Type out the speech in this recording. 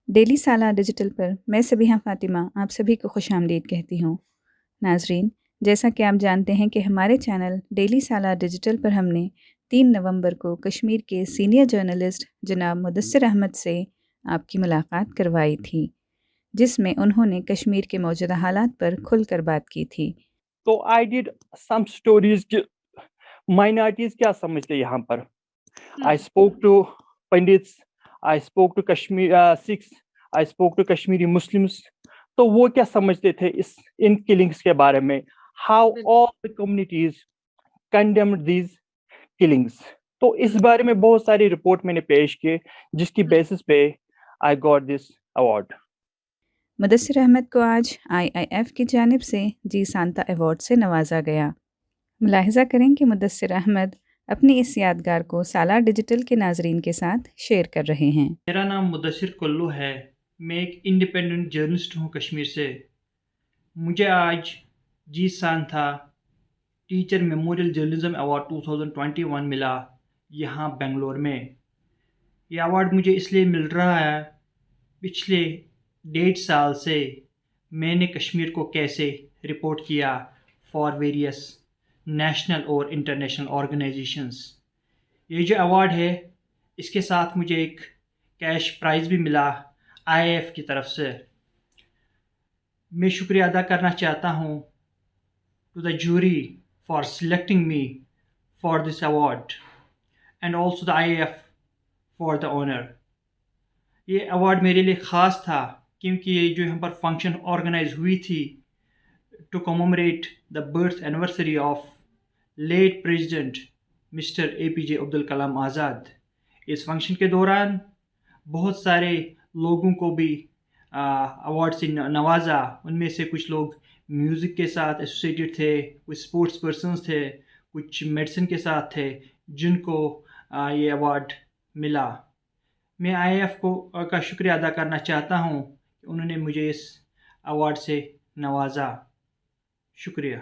Daily سالہ digital پر میں سبیحہ فاطمہ آپ سبھی کو خوش آمدید کہتی ہوں۔ ناظرین، جیسا کہ آپ جانتے ہیں کہ ہمارے چینل ڈیلی سالہ ڈیجیٹل پر ہم نے 3 نومبر کو کشمیر کے سینئر جرنلسٹ جناب مدثر احمد سے آپ کی ملاقات کروائی تھی، جس میں انہوں نے کشمیر کے موجودہ حالات پر کھل کر بات کی تھی۔ تو آئی ڈیڈ سم اسٹوریز کہ مائنارٹیز کیا سمجھتے یہاں پر. I spoke to Pandits, I spoke to Kashmir Sikhs, I spoke to Kashmiri Muslims. تو وہ کیا سمجھتے تھے ان کلنگس کے بارے میں, how all the communities condemned these killings. تو اس بارے میں بہت ساری رپورٹ میں نے پیش کیے, جس کی بیسس پہ I got this award. Mudassar Ahmed کو آج IIF کی جانب سے جی سانتا ایوارڈ سے نوازا گیا۔ ملاحظہ کریں کہ مدثر احمد اپنی اس یادگار کو سالہ ڈیجیٹل کے ناظرین کے ساتھ شیئر کر رہے ہیں۔ میرا نام مدثر کلو ہے، میں ایک انڈیپینڈنٹ جرنلسٹ ہوں کشمیر سے۔ مجھے آج جی سانتھا ٹیچر میموریل جرنلزم ایوارڈ 2021 ملا یہاں بنگلور میں۔ یہ ایوارڈ مجھے اس لیے مل رہا ہے، پچھلے 1.5 سال سے میں نے کشمیر کو کیسے رپورٹ کیا فار ویریس نیشنل اور انٹرنیشنل آرگنائزیشنز۔ یہ جو ایوارڈ ہے اس کے ساتھ مجھے ایک کیش پرائز بھی ملا IIF کی طرف سے۔ میں شکریہ ادا کرنا چاہتا ہوں to the jury for selecting me for this award and also the IIF for the honour. یہ ایوارڈ میرے لیے خاص تھا کیونکہ یہ جو یہاں پر فنکشن آرگنائز ہوئی تھی to commemorate the birth anniversary of late president mister APJ Abdul Kalam Azad. اس فنکشن کے دوران بہت سارے لوگوں کو بھی ایوارڈ سے نوازا۔ ان میں سے کچھ لوگ میوزک کے ساتھ ایسوسیٹڈ تھے، کچھ اسپورٹس پرسنز تھے، کچھ میڈیسن کے ساتھ تھے، جن کو یہ ایوارڈ ملا۔ میں IIF کا شکریہ ادا کرنا چاہتا ہوں کہ انہوں نے مجھے اس ایوارڈ سے نوازا۔ شکریہ۔